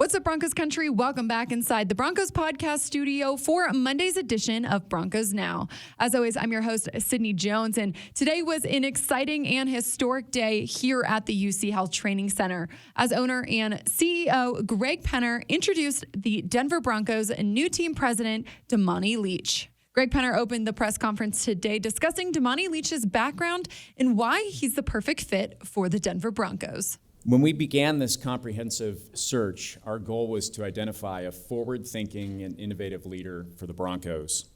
What's up, Broncos country? Welcome back inside the Broncos podcast studio for Monday's edition of Broncos Now. As always, I'm your host, Sydney Jones, and today was an exciting and historic day here at the UC Health Training Center as owner and CEO Greg Penner introduced the Denver Broncos' new team president, Damani Leech. Greg Penner opened the press conference today discussing Damani Leech's background and why he's the perfect fit for the Denver Broncos. When we began this comprehensive search, our goal was to identify a forward-thinking and innovative leader for the Broncos.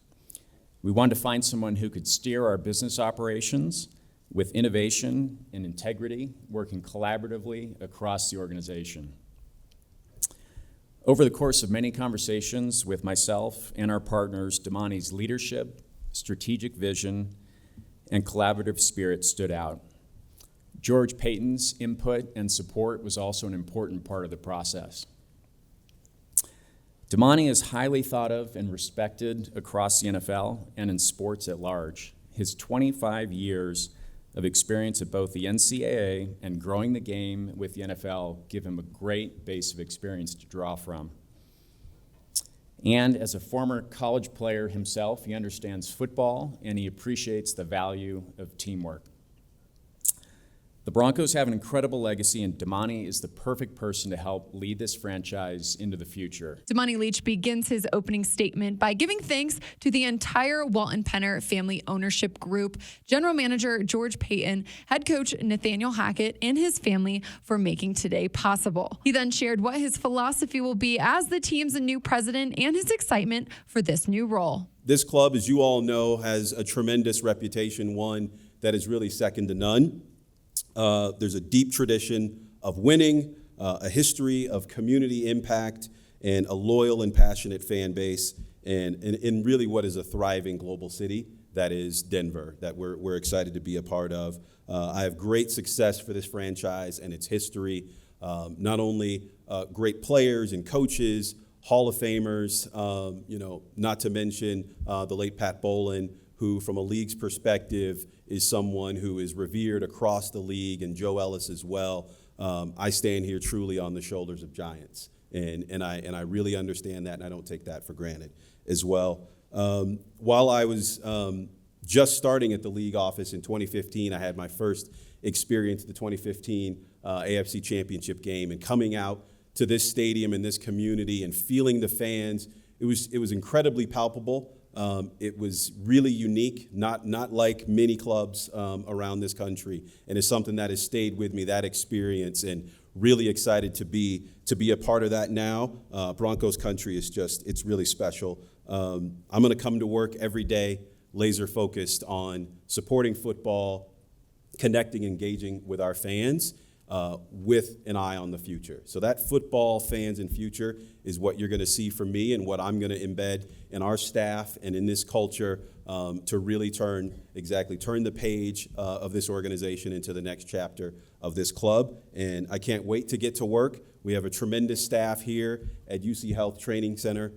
We wanted to find someone who could steer our business operations with innovation and integrity, working collaboratively across the organization. Over the course of many conversations with myself and our partners, Damani's leadership, strategic vision, and collaborative spirit stood out. George Paton's input and support was also an important part of the process. Damani is highly thought of and respected across the NFL and in sports at large. His 25 years of experience at both the NCAA and growing the game with the NFL give him a great base of experience to draw from. And as a former college player himself, he understands football and he appreciates the value of teamwork. The Broncos have an incredible legacy, and Damani is the perfect person to help lead this franchise into the future. Damani Leech begins his opening statement by giving thanks to the entire Walton Penner family ownership group, General Manager George Paton, Head Coach Nathaniel Hackett, and his family for making today possible. He then shared what his philosophy will be as the team's new president and his excitement for this new role. This club, as you all know, has a tremendous reputation, one that is really second to none. There's a deep tradition of winning, a history of community impact, and a loyal and passionate fan base, and really what is a thriving global city that is Denver, that we're excited to be a part of. I have great success for this franchise and its history, not only great players and coaches, Hall of Famers, not to mention the late Pat Bowlen, who from a league's perspective is someone who is revered across the league, and Joe Ellis as well. I stand here truly on the shoulders of giants, and I really understand that, and I don't take that for granted as well. While I was just starting at the league office in 2015, I had my first experience at the 2015 AFC Championship game, and coming out to this stadium and this community and feeling the fans, it was incredibly palpable. It was really unique, not like many clubs around this country, and it's something that has stayed with me, that experience, and really excited to be a part of that now. Broncos country is it's really special. I'm going to come to work every day, laser focused on supporting football, connecting, engaging with our fans, with an eye on the future. So that football, fans, and future is what you're going to see from me and what I'm going to embed in our staff and in this culture to really turn the page of this organization into the next chapter of this club. And I can't wait to get to work. We have a tremendous staff here at UC Health Training Center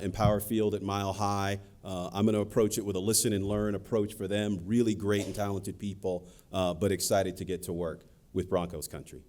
in Power Field at Mile High. I'm going to approach it with a listen and learn approach for them. Really great and talented people, but excited to get to work with Broncos country.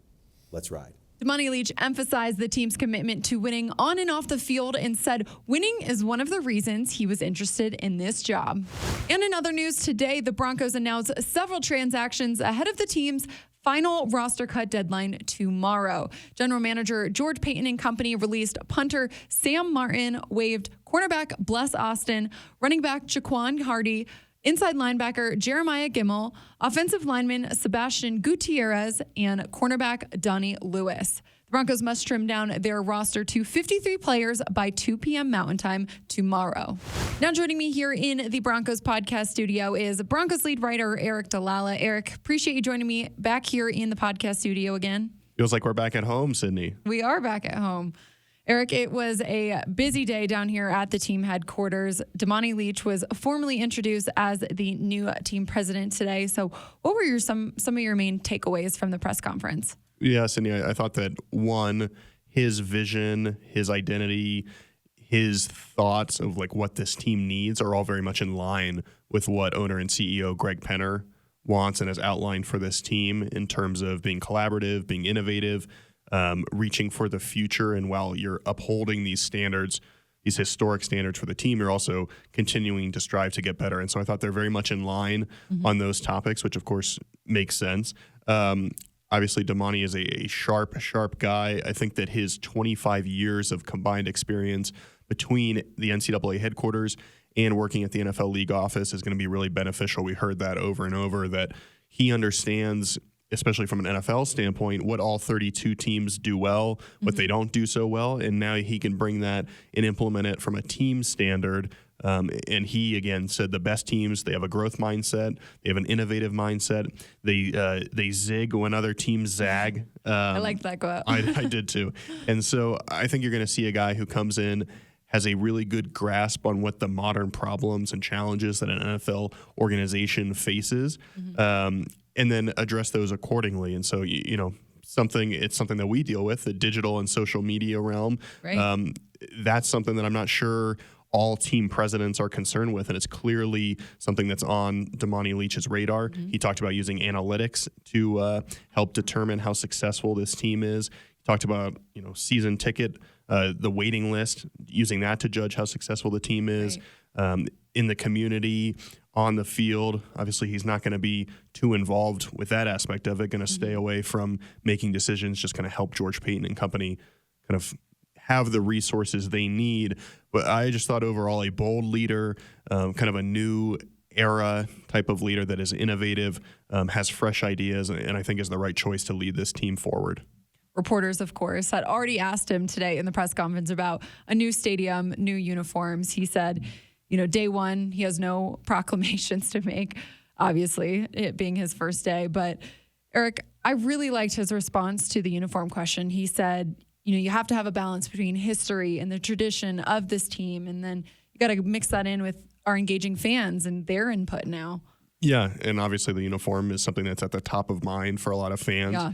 Let's ride. Damani Leech emphasized the team's commitment to winning on and off the field and said winning is one of the reasons he was interested in this job. And in other news today, the Broncos announced several transactions ahead of the team's final roster cut deadline tomorrow. General Manager George Paton and company released punter Sam Martin, waived cornerback Bless Austin, running back Jaquan Hardy, inside linebacker Jeremiah Gimmel, offensive lineman Sebastian Gutierrez, and cornerback Donnie Lewis. The Broncos must trim down their roster to 53 players by 2 p.m. Mountain Time tomorrow. Now joining me here in the Broncos podcast studio is Broncos lead writer Aric DiLalla. Aric, appreciate you joining me back here in the podcast studio again. Feels like we're back at home, Sydney. We are back at home. Aric, it was a busy day down here at the team headquarters. Damani Leech was formally introduced as the new team president today. So what were some of your main takeaways from the press conference? Yeah, Sydney, I thought that, one, his vision, his identity, his thoughts of like what this team needs are all very much in line with what owner and CEO Greg Penner wants and has outlined for this team in terms of being collaborative, being innovative, reaching for the future. And while you're upholding these standards, these historic standards for the team, you're also continuing to strive to get better. And so I thought they're very much in line on those topics, which of course makes sense. Obviously, Damani is a sharp guy. I think that his 25 years of combined experience between the NCAA headquarters and working at the NFL league office is going to be really beneficial. We heard that over and over, that he understands, especially from an NFL standpoint, what all 32 teams do well, what they don't do so well, and now he can bring that and implement it from a team standard. And he, again, said the best teams, they have a growth mindset, they have an innovative mindset, they zig when other teams zag. I like that quote. I did too. And so I think you're going to see a guy who comes in, has a really good grasp on what the modern problems and challenges that an NFL organization faces, and then address those accordingly. And so, it's something that we deal with, the digital and social media realm. Right. That's something that I'm not sure all team presidents are concerned with, and it's clearly something that's on Damani Leech's radar. He talked about using analytics to help determine how successful this team is. He talked about season ticket, the waiting list, using that to judge how successful the team is. Right. In the community, on the field, obviously he's not going to be too involved with that aspect of it, going to stay away from making decisions, just going to help George Paton and company kind of have the resources they need. But I just thought overall a bold leader, kind of a new era type of leader that is innovative, has fresh ideas, and I think is the right choice to lead this team forward. Reporters, of course, had already asked him today in the press conference about a new stadium, new uniforms. He said, day one, he has no proclamations to make, obviously, it being his first day. But Aric, I really liked his response to the uniform question. He said, you have to have a balance between history and the tradition of this team, and then you got to mix that in with our engaging fans and their input now. Yeah, and obviously the uniform is something that's at the top of mind for a lot of fans. Yeah.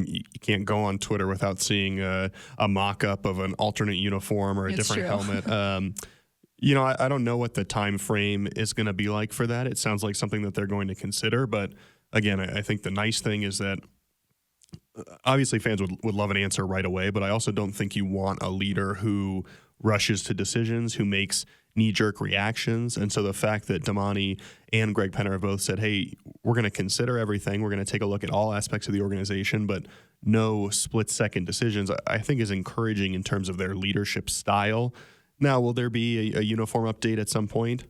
You can't go on Twitter without seeing a mock-up of an alternate uniform or a different helmet. I don't know what the time frame is going to be like for that. It sounds like something that they're going to consider. But again, I think the nice thing is that obviously fans would love an answer right away, but I also don't think you want a leader who rushes to decisions, who makes knee-jerk reactions. And so the fact that Damani and Greg Penner have both said, hey, we're going to consider everything, we're going to take a look at all aspects of the organization, but no split-second decisions, I think is encouraging in terms of their leadership style. Now, will there be a uniform update at some point?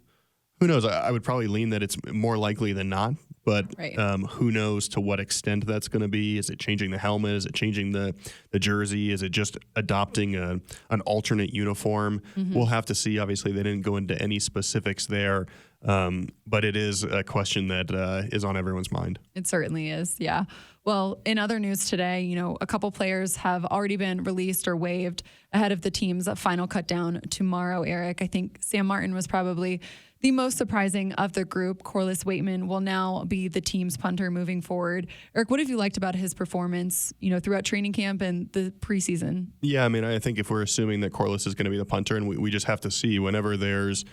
Who knows? I would probably lean that it's more likely than not, but right. Who knows to what extent that's going to be? Is it changing the helmet? Is it changing the jersey? Is it just adopting an alternate uniform? We'll have to see. Obviously, they didn't go into any specifics there, but it is a question that is on everyone's mind. It certainly is, yeah. Well, in other news today, a couple players have already been released or waived ahead of the team's final cut down tomorrow, Aric. I think Sam Martin was probably the most surprising of the group. Corliss Waitman will now be the team's punter moving forward. Aric, what have you liked about his performance, throughout training camp and the preseason? Yeah, I think if we're assuming that Corliss is going to be the punter, and we just have to see whenever there's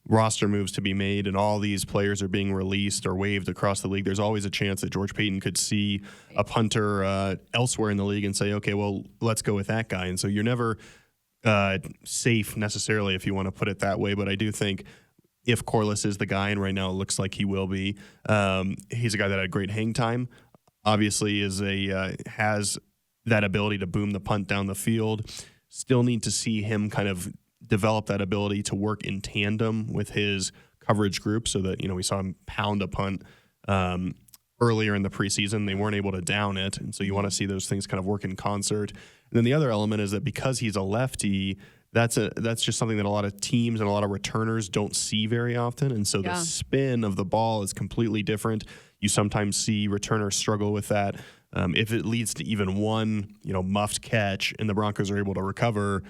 roster moves to be made and all these players are being released or waived across the league, there's always a chance that George Paton could see a punter elsewhere in the league and say, okay, well, let's go with that guy. And so you're never safe necessarily, if you want to put it that way. But I do think if Corliss is the guy, and right now it looks like he will be, he's a guy that had great hang time, obviously has that ability to boom the punt down the field. Still need to see him kind of develop that ability to work in tandem with his coverage group, so that we saw him pound a punt earlier in the preseason. They weren't able to down it, and so you want to see those things kind of work in concert. And then the other element is that because he's a lefty, that's just something that a lot of teams and a lot of returners don't see very often, and so the spin of the ball is completely different. You sometimes see returners struggle with that. If it leads to even one muffed catch and the Broncos are able to recover,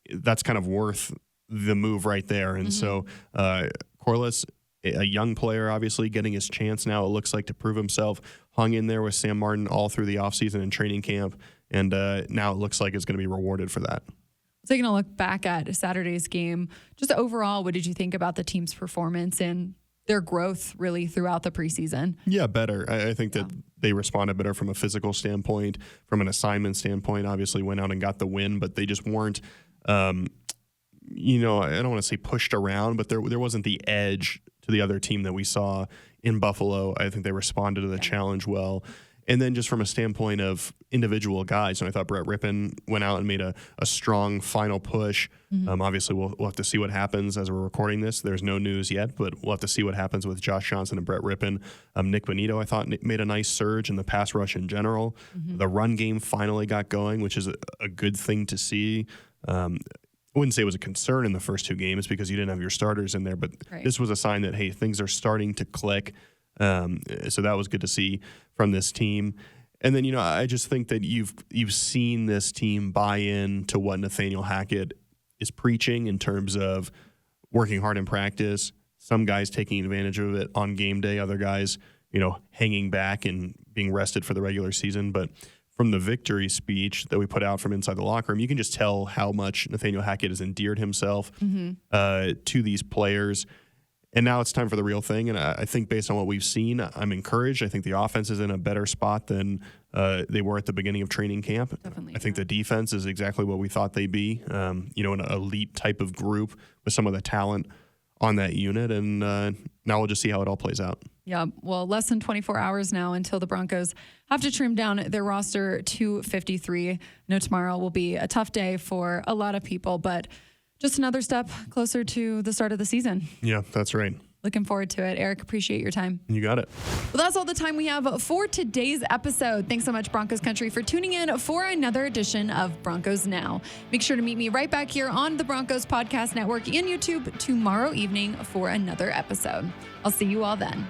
that's kind of worth the move right there. And so Corliss, a young player, obviously getting his chance now, it looks like, to prove himself, hung in there with Sam Martin all through the offseason and training camp, and now it looks like it's going to be rewarded for that. Taking a look back at Saturday's game, just overall, what did you think about the team's performance and their growth really throughout the preseason? Yeah, better. I think that they responded better from a physical standpoint, from an assignment standpoint. Obviously, went out and got the win, but they just weren't. I don't want to say pushed around, but there wasn't the edge to the other team that we saw in Buffalo. I think they responded to the challenge well. And then just from a standpoint of individual guys, and I thought Brett Rippon went out and made a strong final push. Obviously, we'll have to see what happens as we're recording this. There's no news yet, but we'll have to see what happens with Josh Johnson and Brett Rippon. Nick Bonito, I thought, made a nice surge in the pass rush in general. The run game finally got going, which is a good thing to see. I wouldn't say it was a concern in the first 2 games because you didn't have your starters in there, but this was a sign that, hey, things are starting to click. So that was good to see from this team. And then, I just think that you've seen this team buy in to what Nathaniel Hackett is preaching in terms of working hard in practice, some guys taking advantage of it on game day, other guys, hanging back and being rested for the regular season. But from the victory speech that we put out from inside the locker room, you can just tell how much Nathaniel Hackett has endeared himself to these players. And now it's time for the real thing. And I think based on what we've seen, I'm encouraged. I think the offense is in a better spot than they were at the beginning of training camp. I think the defense is exactly what we thought they'd be, an elite type of group with some of the talent on that unit. And now we'll just see how it all plays out. Yeah, well, less than 24 hours now until the Broncos have to trim down their roster to 53. I know tomorrow will be a tough day for a lot of people, but just another step closer to the start of the season. Yeah, that's right. Looking forward to it. Aric, appreciate your time. You got it. Well, that's all the time we have for today's episode. Thanks so much, Broncos Country, for tuning in for another edition of Broncos Now. Make sure to meet me right back here on the Broncos Podcast Network and YouTube tomorrow evening for another episode. I'll see you all then.